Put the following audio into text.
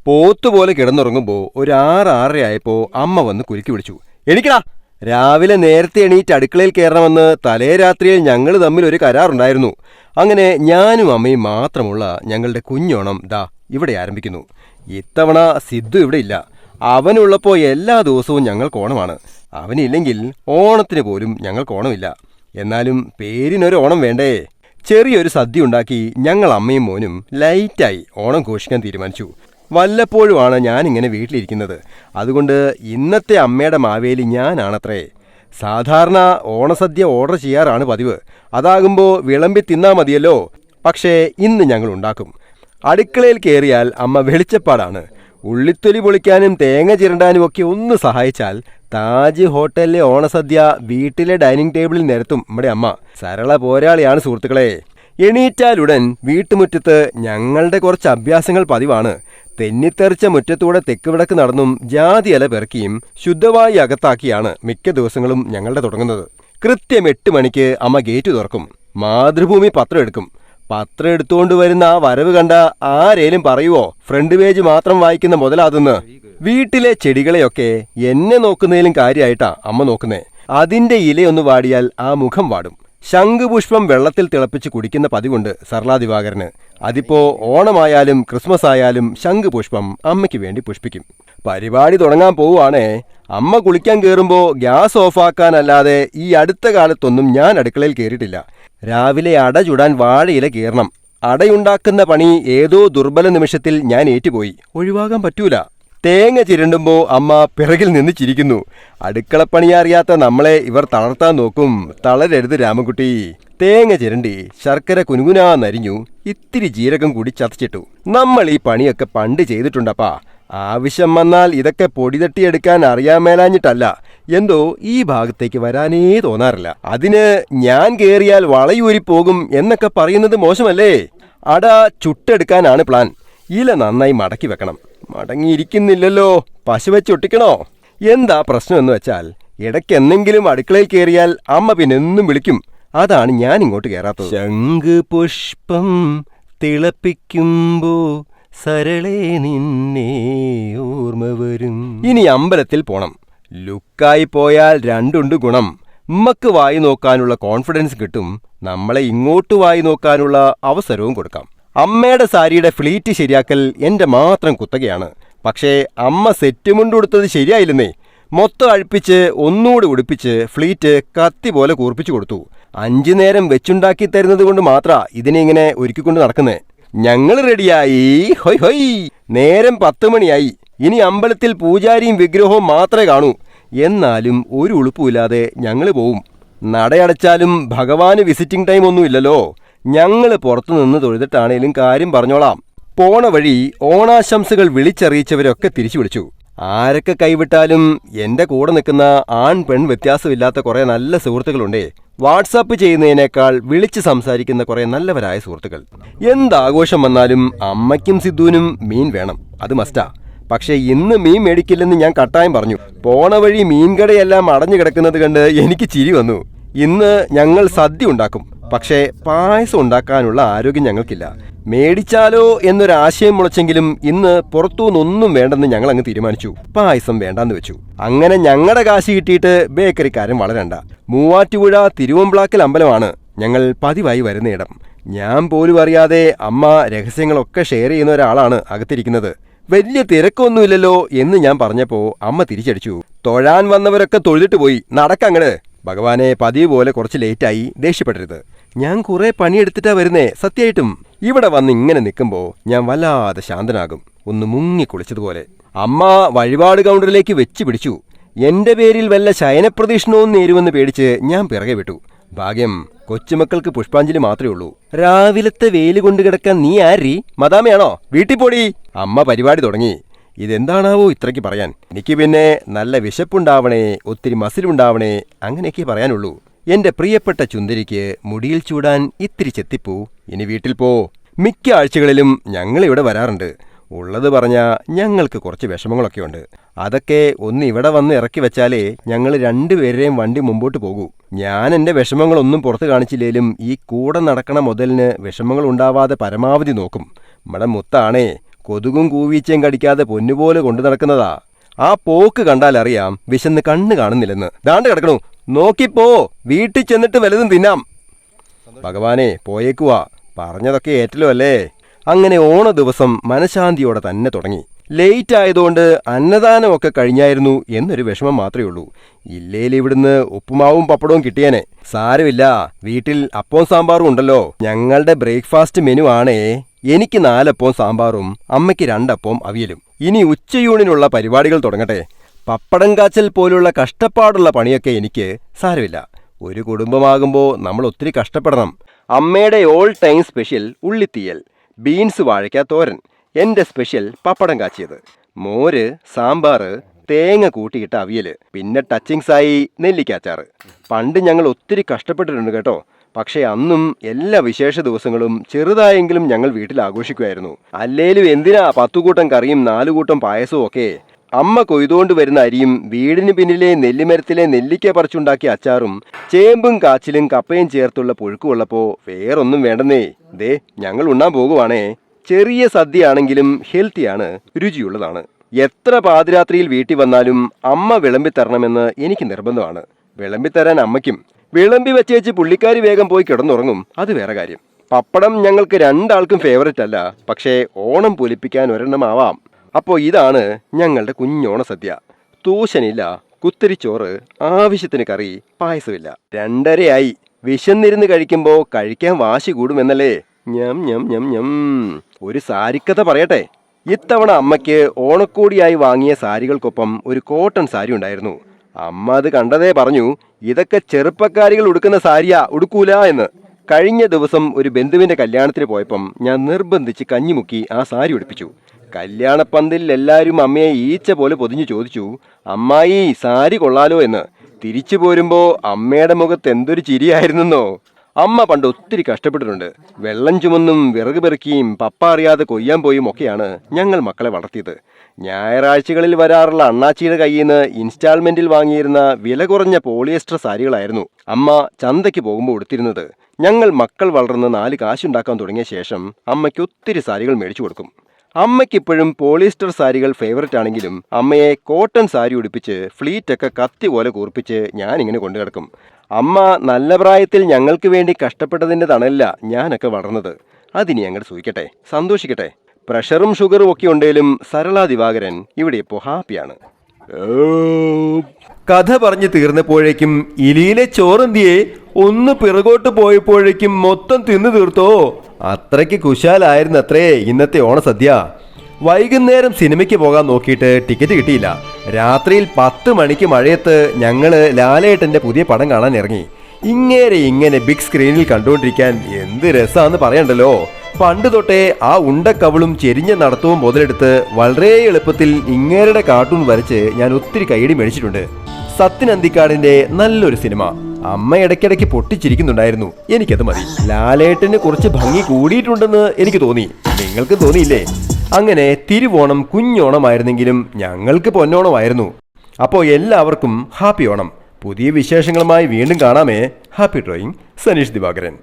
പോത്തുപോലെ കിടന്നുറങ്ങുമ്പോൾ ഒരു 6-6:30 ആയപ്പോൾ അമ്മ വന്ന് കുലുക്കി വിളിച്ചു. എണീക്കടാ, രാവിലെ നേരത്തെ എണീറ്റ് അടുക്കളയിൽ കയറണമെന്ന് തലേ രാത്രിയിൽ ഞങ്ങൾ തമ്മിൽ ഒരു കരാറുണ്ടായിരുന്നു. അങ്ങനെ ഞാനും അമ്മയും മാത്രമുള്ള ഞങ്ങളുടെ കുഞ്ഞോണം ദാ ഇവിടെ ആരംഭിക്കുന്നു. ഇത്തവണ സിദ്ധു ഇവിടെ ഇല്ല. അവനുള്ളപ്പോൾ എല്ലാ ദിവസവും ഞങ്ങൾക്ക് ഓണമാണ്. അവനില്ലെങ്കിൽ ഓണത്തിന് പോലും ഞങ്ങൾക്ക് ഓണമില്ല. എന്നാലും പേരിനൊരു ഓണം വേണ്ടേ? ചെറിയൊരു സദ്യ ഉണ്ടാക്കി ഞങ്ങൾ അമ്മയും മോനും ലൈറ്റായി ഓണം ഘോഷിക്കാൻ തീരുമാനിച്ചു. വല്ലപ്പോഴുമാണ് ഞാനിങ്ങനെ വീട്ടിലിരിക്കുന്നത്. അതുകൊണ്ട് ഇന്നത്തെ അമ്മയുടെ മാവേലി ഞാനാണത്രേ. സാധാരണ ഓണസദ്യ ഓർഡർ ചെയ്യാറാണ് പതിവ്. അതാകുമ്പോൾ വിളമ്പി തിന്നാ മതിയല്ലോ. പക്ഷേ ഇന്ന് ഞങ്ങൾ ഉണ്ടാക്കും. അടുക്കളയിൽ കയറിയാൽ അമ്മ വെളിച്ചപ്പാടാണ്. ഉള്ളിത്തൊലി പൊളിക്കാനും തേങ്ങ ചിരണ്ടാനും ഒക്കെ ഒന്ന് സഹായിച്ചാൽ താജ് ഹോട്ടലിലെ ഓണസദ്യ വീട്ടിലെ ഡൈനിങ് ടേബിളിൽ നിരത്തും നമ്മുടെ അമ്മ. സരള പോരാളിയാണ് സുഹൃത്തുക്കളെ. എണീറ്റാലുടൻ വീട്ടുമുറ്റത്ത് ഞങ്ങളുടെ കുറച്ച് അഭ്യാസങ്ങൾ പതിവാണ്. തെന്നിത്തെറിച്ച മുറ്റത്തൂടെ തെക്കുവിടക്ക് നടന്നും ജാതി ഇല പെറുക്കിയും ശുദ്ധവായു അകത്താക്കിയാണ് മിക്ക ദിവസങ്ങളും ഞങ്ങളുടെ തുടങ്ങുന്നത്. കൃത്യം 8 മണിക്ക് അമ്മ ഗേറ്റ് തുറക്കും. മാതൃഭൂമി പത്രം എടുക്കും. പത്രം എടുത്തുകൊണ്ട് വരുന്ന ആ വരവ് കണ്ട ആരേലും പറയുവോ ഫ്രണ്ട് പേജ് മാത്രം വായിക്കുന്ന മുതലാതെന്ന്? വീട്ടിലെ ചെടികളെയൊക്കെ എന്നെ നോക്കുന്നതിലും കാര്യമായിട്ടാ അമ്മ നോക്കുന്നേ. അതിന്റെ ഇലയൊന്ന് വാടിയാൽ ആ മുഖം വാടും. ശംഖുപുഷ്പം വെള്ളത്തിൽ തിളപ്പിച്ച് കുടിക്കുന്ന പതിവുണ്ട് സർലാ ദിവാകരന്. അതിപ്പോ ഓണമായാലും ക്രിസ്മസ് ആയാലും ശംഖുപുഷ്പം അമ്മയ്ക്ക് വേണ്ടി പുഷ്പിക്കും. പരിപാടി തുടങ്ങാൻ പോവുകയാണേ. അമ്മ കുളിക്കാൻ കയറുമ്പോൾ ഗ്യാസ് ഓഫാക്കാനല്ലാതെ ഈ അടുത്ത കാലത്തൊന്നും ഞാൻ അടുക്കളയിൽ കയറിയിട്ടില്ല. രാവിലെ അട ചുടാൻ വാഴയില കീറണം. അടയുണ്ടാക്കുന്ന പണി ഏതോ ദുർബല നിമിഷത്തിൽ ഞാൻ ഏറ്റുപോയി. ഒഴിവാകാൻ പറ്റൂല. തേങ്ങ ചിരണ്ടുമ്പോൾ അമ്മ പിറകിൽ നിന്ന് ചിരിക്കുന്നു. അടുക്കളപ്പണി അറിയാത്ത നമ്മളെ ഇവർ തളർത്താൻ നോക്കും. തളരരുത് രാമൻകുട്ടി. തേങ്ങ ചിരണ്ടി ശർക്കര കുനുകുനാന്നരിഞ്ഞു. ഇത്തിരി ജീരകം കൂടി ചതച്ചിട്ടു. നമ്മൾ ഈ പണിയൊക്കെ പണ്ട് ചെയ്തിട്ടുണ്ടപ്പാ. ആവശ്യം വന്നാൽ ഇതൊക്കെ പൊടി തട്ടിയെടുക്കാൻ അറിയാൻ മേലാഞ്ഞിട്ടല്ല, എന്തോ ഈ ഭാഗത്തേക്ക് വരാനേ തോന്നാറില്ല. അതിന് ഞാൻ കേറിയാൽ വളയൂരിപ്പോകും എന്നൊക്കെ പറയുന്നത് മോശമല്ലേ? അട ചുട്ടെടുക്കാനാണ് പ്ലാൻ. ഇല നന്നായി മടക്കി വെക്കണം. മടങ്ങിയിരിക്കുന്നില്ലല്ലോ, പശുവെച്ചൊട്ടിക്കണോ? എന്താ പ്രശ്നമെന്ന് വെച്ചാൽ ഇടയ്ക്കെന്തെങ്കിലും അടുക്കളയിൽ കയറിയാൽ അമ്മ പിന്നെന്നും വിളിക്കും. അതാണ് ഞാൻ ഇങ്ങോട്ട് കയറാത്തത്. ശംഖുപുഷ്പം തിളപ്പിക്കുമ്പോ സരളേ നിന്നെ ഓർമ്മ വരും. ഇനി അമ്പലത്തിൽ പോണം. ലുക്കായി പോയാൽ രണ്ടുണ്ട് ഗുണം. ഉമ്മക്ക് വായി നോക്കാനുള്ള കോൺഫിഡൻസ് കിട്ടും. നമ്മളെ ഇങ്ങോട്ട് വായി നോക്കാനുള്ള അവസരവും കൊടുക്കാം. അമ്മയുടെ സാരിയുടെ ഫ്ലീറ്റ് ശരിയാക്കൽ എന്റെ മാത്രം കുത്തകയാണ്. പക്ഷേ അമ്മ സെറ്റുമുണ്ടുടുത്തത് ശരിയായില്ലെന്നേ. മൊത്തം അഴിപ്പിച്ച് ഒന്നുകൂടി ഉടുപ്പിച്ച് ഫ്ലീറ്റ് കത്തി പോലെ കൂർപ്പിച്ചു കൊടുത്തു. 5 നേരം വെച്ചുണ്ടാക്കി തരുന്നത് കൊണ്ട് മാത്രാ ഇതിനെ ഇങ്ങനെ ഒരുക്കിക്കൊണ്ട് നടക്കുന്നേ. ഞങ്ങൾ റെഡിയായി. ഹൊയ് ഹൊയ്. നേരം 10 മണിയായി. ഇനി അമ്പലത്തിൽ പൂജാരിയും വിഗ്രഹവും മാത്രമേ കാണൂ. എന്നാലും ഒരു ഉളുപ്പുമില്ലാതെ ഞങ്ങൾ പോവും. നടയടച്ചാലും ഭഗവാന് വിസിറ്റിംഗ് ടൈം ഒന്നുമില്ലല്ലോ. ഞങ്ങൾ പുറത്തുനിന്ന് തൊഴുതിട്ടാണേലും കാര്യം പറഞ്ഞോളാം. പോണ വഴി ഓണാശംസകൾ വിളിച്ചറിയിച്ചവരൊക്കെ തിരിച്ചു വിളിച്ചു. ആരൊക്കെ കൈവിട്ടാലും എന്റെ കൂടെ നിൽക്കുന്ന ആൺ പെൺ വ്യത്യാസമില്ലാത്ത കുറെ നല്ല സുഹൃത്തുക്കളുണ്ടേ. വാട്സാപ്പ് ചെയ്യുന്നതിനേക്കാൾ വിളിച്ച് സംസാരിക്കുന്ന കുറെ നല്ലവരായ സുഹൃത്തുക്കൾ. എന്താഘോഷം വന്നാലും അമ്മയ്ക്കും സിദ്ധുവിനും മീൻ വേണം. അത് മസ്റ്റാ. പക്ഷേ ഇന്ന് മീൻ മേടിക്കില്ലെന്ന് ഞാൻ കട്ടായം പറഞ്ഞു. പോണ വഴി മീൻകടയെല്ലാം അടഞ്ഞു കിടക്കുന്നത് കണ്ട് എനിക്ക് ചിരി വന്നു. ഇന്ന് ഞങ്ങൾ സദ്യ ഉണ്ടാക്കും. പക്ഷേ പായസം ഉണ്ടാക്കാനുള്ള ആരോഗ്യം ഞങ്ങൾക്കില്ല. മേടിച്ചാലോ എന്നൊരാശയം മുളച്ചെങ്കിലും ഇന്ന് പുറത്തുനിന്നൊന്നും വേണ്ടെന്ന് ഞങ്ങൾ അങ്ങ് തീരുമാനിച്ചു. പായസം വേണ്ടാന്ന് വെച്ചു. അങ്ങനെ ഞങ്ങളുടെ കാശ് കിട്ടിയിട്ട് ബേക്കറിക്കാരൻ വളരണ്ട. മൂവാറ്റുപുഴ തിരുവമ്പ്ലാക്കൽ അമ്പലമാണ് ഞങ്ങൾ പതിവായി വരുന്ന ഇടം. ഞാൻ പോലും അറിയാതെ അമ്മ രഹസ്യങ്ങളൊക്കെ ഷെയർ ചെയ്യുന്ന ഒരാളാണ് അകത്തിരിക്കുന്നത്. വലിയ തിരക്കൊന്നുമില്ലല്ലോ എന്ന് ഞാൻ പറഞ്ഞപ്പോ അമ്മ തിരിച്ചടിച്ചു. തൊഴാൻ വന്നവരൊക്കെ തൊഴുതിട്ട് പോയി. നടക്കങ്ങട്. ഭഗവാനെ, പതിവ് പോലെ കുറച്ച് ലേറ്റായി, ദേഷ്യപ്പെടരുത്. ഞാൻ കുറെ പണിയെടുത്തിട്ടാ വരുന്നേ. സത്യമായിട്ടും ഇവിടെ വന്ന് ഇങ്ങനെ നിൽക്കുമ്പോ ഞാൻ വല്ലാതെ ശാന്തനാകും. ഒന്ന് മുങ്ങി കുളിച്ചതുപോലെ. അമ്മ വഴിപാട് കൗണ്ടറിലേക്ക് വെച്ച് പിടിച്ചു. എന്റെ പേരിൽ വല്ല ശയനപ്രദക്ഷിണവും നേരുമെന്ന് പേടിച്ച് ഞാൻ പിറകെ വിട്ടു. ഭാഗ്യം, കൊച്ചുമക്കൾക്ക് പുഷ്പാഞ്ജലി മാത്രമേ ഉള്ളൂ. രാവിലത്തെ വെയിൽ കൊണ്ട് കിടക്കാൻ നീ ആരി? മദാമയാണോ? വീട്ടിൽ പോടി. അമ്മ പരിപാടി തുടങ്ങി. ഇതെന്താണാവോ ഇത്രയ്ക്ക് പറയാൻ? എനിക്ക് പിന്നെ നല്ല വിശപ്പുണ്ടാവണേ, ഒത്തിരി മസിലുണ്ടാവണേ, അങ്ങനെയൊക്കെ പറയാനുള്ളൂ. എന്റെ പ്രിയപ്പെട്ട ചുന്ദരിക്ക് മുടിയിൽ ചൂടാൻ ഇത്തിരി ചെത്തിപ്പൂ. ഇനി വീട്ടിൽ പോ. മിക്ക ആഴ്ചകളിലും ഞങ്ങളിവിടെ വരാറുണ്ട്. ഉള്ളത് പറഞ്ഞാൽ ഞങ്ങൾക്ക് കുറച്ച് വിഷമങ്ങളൊക്കെ ഉണ്ട്. അതൊക്കെ ഒന്ന് ഇവിടെ വന്ന് ഇറക്കി വെച്ചാലേ ഞങ്ങൾ രണ്ടുപേരെയും വണ്ടി മുമ്പോട്ട് പോകൂ. ഞാൻ എൻ്റെ വിഷമങ്ങളൊന്നും പുറത്ത് കാണിച്ചില്ലേലും ഈ കൂടെ നടക്കണ മുതലിന് വിഷമങ്ങൾ ഉണ്ടാവാതെ പരമാവധി നോക്കും. നമ്മുടെ മുത്താണേ കൊതുകും കൂവീച്ചയും കടിക്കാതെ പൊന്നുപോലെ കൊണ്ടു നടക്കുന്നതാ. ആ പോക്ക് കണ്ടാലറിയാം വിശന്ന് കണ്ണ് കാണുന്നില്ലെന്ന്. ദാണ്ട് കിടക്കണു, നോക്കിപ്പോ, വീട്ടിൽ ചെന്നിട്ട് വലുതും തിന്നാം. ഭഗവാനെ, പോയേക്കുവാ. പറഞ്ഞതൊക്കെ ഏറ്റല്ലോ അല്ലേ. അങ്ങനെ ഓണ ദിവസം മനഃശാന്തിയോടെ തന്നെ തുടങ്ങി. ലേറ്റ് ആയതുകൊണ്ട് അന്നദാനമൊക്കെ കഴിഞ്ഞായിരുന്നു എന്നൊരു വിഷമം മാത്രമേ ഉള്ളൂ. ഇല്ലേൽ ഇവിടുന്ന് ഉപ്പുമാവും പപ്പടവും കിട്ടിയേനെ. സാരമില്ല, വീട്ടിൽ അപ്പവും സാമ്പാറും ഉണ്ടല്ലോ. ഞങ്ങളുടെ ബ്രേക്ക്ഫാസ്റ്റ് മെനു ആണേ. എനിക്ക് 4 അപ്പവും സാമ്പാറും, അമ്മയ്ക്ക് 2 അപ്പവും അവിയലും. ഇനി ഉച്ചയൂണിനുള്ള പരിപാടികൾ തുടങ്ങട്ടെ. പപ്പടം കാച്ചൽ പോലുള്ള കഷ്ടപ്പാടുള്ള പണിയൊക്കെ എനിക്ക് സാരമില്ല. ഒരു കുടുംബമാകുമ്പോൾ നമ്മൾ ഒത്തിരി കഷ്ടപ്പെടണം. അമ്മയുടെ ഓൾ ടൈം സ്പെഷ്യൽ ഉള്ളിത്തീയൽ, ബീൻസ് വാഴയ്ക്ക തോരൻ, എൻ്റെ സ്പെഷ്യൽ പപ്പടം കാച്ചിയത്, മോര്, സാമ്പാർ, തേങ്ങ കൂട്ടിയിട്ട അവിയൽ, പിന്നെ ടച്ചിങ്സായി നെല്ലിക്കാച്ചാറ്. പണ്ട് ഞങ്ങൾ ഒത്തിരി കഷ്ടപ്പെട്ടിട്ടുണ്ട് കേട്ടോ. പക്ഷേ അന്നും എല്ലാ വിശേഷ ദിവസങ്ങളും ചെറുതായെങ്കിലും ഞങ്ങൾ വീട്ടിൽ ആഘോഷിക്കുമായിരുന്നു. അല്ലേലും എന്തിനാ 10 കൂട്ടം കറിയും 4 കൂട്ടം പായസവും ഒക്കെ. അമ്മ കൊയ്തുകൊണ്ട് വരുന്ന അരിയും വീടിന് പിന്നിലെ നെല്ലിമരത്തിലെ നെല്ലിക്ക പറിച്ചുണ്ടാക്കിയ അച്ചാറും ചേമ്പും കാച്ചിലും കപ്പയും ചേർത്തുള്ള പുഴുക്കുള്ളപ്പോ വേറൊന്നും വേണ്ടെന്നേ. ദേ, ഞങ്ങൾ ഉണ്ണാൻ പോകുവാണേ. ചെറിയ സദ്യയാണെങ്കിലും ഹെൽത്തിയാണ്, രുചിയുള്ളതാണ്. എത്ര പാതിരാത്രിയിൽ വീട്ടിൽ വന്നാലും അമ്മ വിളമ്പിത്തരണമെന്ന് എനിക്ക് നിർബന്ധമാണ്. വിളമ്പിത്തരാൻ അമ്മയ്ക്കും. വിളമ്പി വെച്ചേച്ച് പുള്ളിക്കാരി വേഗം പോയി കിടന്നുറങ്ങും, അത് വേറെ കാര്യം. പപ്പടം ഞങ്ങൾക്ക് 2 ആൾക്കും ഫേവററ്റ് അല്ല, പക്ഷേ ഓണം പൊലിപ്പിക്കാൻ ഒരെണ്ണമാവാം. അപ്പോൾ ഇതാണ് ഞങ്ങളുടെ കുഞ്ഞോണ സദ്യ. തൂശനില്ല, കുത്തിരിച്ചോറ്, ആവശ്യത്തിന് കറി, പായസമില്ല. 2:30 വിശന്നിരുന്ന് കഴിക്കുമ്പോൾ കഴിക്കാൻ വാശി കൂടുമെന്നല്ലേ. ഞം ഞം ഞം ഞം. ഒരു സാരിക്കഥ പറയട്ടെ. ഇത്തവണ അമ്മയ്ക്ക് ഓണക്കോടിയായി വാങ്ങിയ സാരികൾക്കൊപ്പം ഒരു കോട്ടൺ സാരി ഉണ്ടായിരുന്നു. അമ്മ അത് കണ്ടതേ പറഞ്ഞു, ഇതൊക്കെ ചെറുപ്പക്കാരികൾ ഉടുക്കുന്ന സാരിയാ, ഉടുക്കൂല എന്ന്. കഴിഞ്ഞ ദിവസം ഒരു ബന്ധുവിൻ്റെ കല്യാണത്തിന് പോയപ്പം ഞാൻ നിർബന്ധിച്ച് കഞ്ഞിമുക്കി ആ സാരി ഉടുപ്പിച്ചു. കല്യാണപ്പന്തലിൽ എല്ലാവരും അമ്മയെ ഈച്ച പോലെ പൊതിഞ്ഞു ചോദിച്ചു, അമ്മായി സാരി കൊള്ളാലോ എന്ന്. തിരിച്ചു പോരുമ്പോൾ അമ്മയുടെ മുഖത്ത് എന്തൊരു ചിരിയായിരുന്നെന്നോ. അമ്മ പണ്ട് ഒത്തിരി കഷ്ടപ്പെട്ടിട്ടുണ്ട്. വെള്ളം ചുമന്നും വിറക് പെറുക്കിയും പപ്പ അറിയാതെ കൊയ്യാൻ പോയും ഒക്കെയാണ് ഞങ്ങൾ മക്കളെ വളർത്തിയത്. ഞായറാഴ്ചകളിൽ വരാറുള്ള അണ്ണാച്ചിയുടെ കയ്യിൽ നിന്ന് ഇൻസ്റ്റാൾമെന്റിൽ വാങ്ങിയിരുന്ന വില കുറഞ്ഞ പോളിയസ്റ്റർ സാരികളായിരുന്നു അമ്മ ചന്തയ്ക്ക് പോകുമ്പോൾ ഉടുത്തിരുന്നത്. ഞങ്ങൾ മക്കൾ വളർന്ന് 4 കാശുണ്ടാക്കാൻ തുടങ്ങിയ ശേഷം അമ്മയ്ക്ക് ഒത്തിരി സാരികൾ മേടിച്ചു കൊടുക്കും. അമ്മയ്ക്കിപ്പോഴും പോളിസ്റ്റർ സാരികൾ ഫേവററ്റ് ആണെങ്കിലും അമ്മയെ കോട്ടൺ സാരി ഉടുപ്പിച്ച് ഫ്ലീറ്റൊക്കെ കത്തി പോലെ കൂർപ്പിച്ച് ഞാനിങ്ങനെ കൊണ്ടു കിടക്കും. അമ്മ നല്ല പ്രായത്തിൽ ഞങ്ങൾക്ക് വേണ്ടി കഷ്ടപ്പെട്ടതിൻ്റെ തണലില്ല ഞാനൊക്കെ വളർന്നത്. അതിനി അങ്ങോട്ട് സൂഹിക്കട്ടെ, സന്തോഷിക്കട്ടെ. പ്രഷറും ഷുഗറും ഒക്കെ ഉണ്ടെങ്കിലും സരള ദിവാകരൻ ഇവിടെ ഇപ്പോൾ ഹാപ്പിയാണ്. കഥ പറഞ്ഞു തീർന്നപ്പോഴേക്കും ഇലിയിലെ ചോറന്തിയെ ഒന്ന് പിറകോട്ട് പോയപ്പോഴേക്കും മൊത്തം തിന്നു തീർത്തോ. അത്രയ്ക്ക് കുശാലായിരുന്നത്രേ ഇന്നത്തെ ഓണസദ്യ. വൈകുന്നേരം സിനിമയ്ക്ക് പോകാൻ നോക്കിയിട്ട് ടിക്കറ്റ് കിട്ടിയില്ല. രാത്രിയിൽ 10 മണിക്ക് മഴയത്ത് ഞങ്ങള് ലാലേട്ടന്റെ പുതിയ പടം കാണാൻ ഇറങ്ങി. ഇങ്ങനെ ബിഗ് സ്ക്രീനിൽ കണ്ടുകൊണ്ടിരിക്കാൻ എന്ത് രസാന്ന് പറയണ്ടല്ലോ. പണ്ട് തൊട്ടേ ആ ഉണ്ടക്കവളും ചെരിഞ്ഞ നടത്തവും മുതലെടുത്ത് വളരെ എളുപ്പത്തിൽ ഇങ്ങേരുടെ കാർട്ടൂൺ വരച്ച് ഞാൻ ഒത്തിരി കൈയടി മേടിച്ചിട്ടുണ്ട്. സത്യൻ അന്തിക്കാടിന്റെ നല്ലൊരു സിനിമ. അമ്മ ഇടയ്ക്കിടയ്ക്ക് പൊട്ടിച്ചിരിക്കുന്നുണ്ടായിരുന്നു. എനിക്കത് മതി. ലാലേട്ടന് കുറച്ച് ഭംഗി കൂടിയിട്ടുണ്ടെന്ന് എനിക്ക് തോന്നി. നിങ്ങൾക്ക് തോന്നിയില്ലേ? അങ്ങനെ തിരുവോണം കുഞ്ഞോണമായിരുന്നെങ്കിലും ഞങ്ങൾക്ക് പൊന്നോണമായിരുന്നു. അപ്പോൾ എല്ലാവർക്കും ഹാപ്പി ഓണം. പുതിയ വിശേഷങ്ങളുമായി വീണ്ടും കാണാമേ. Happy drawing, Saneesh Divakaran.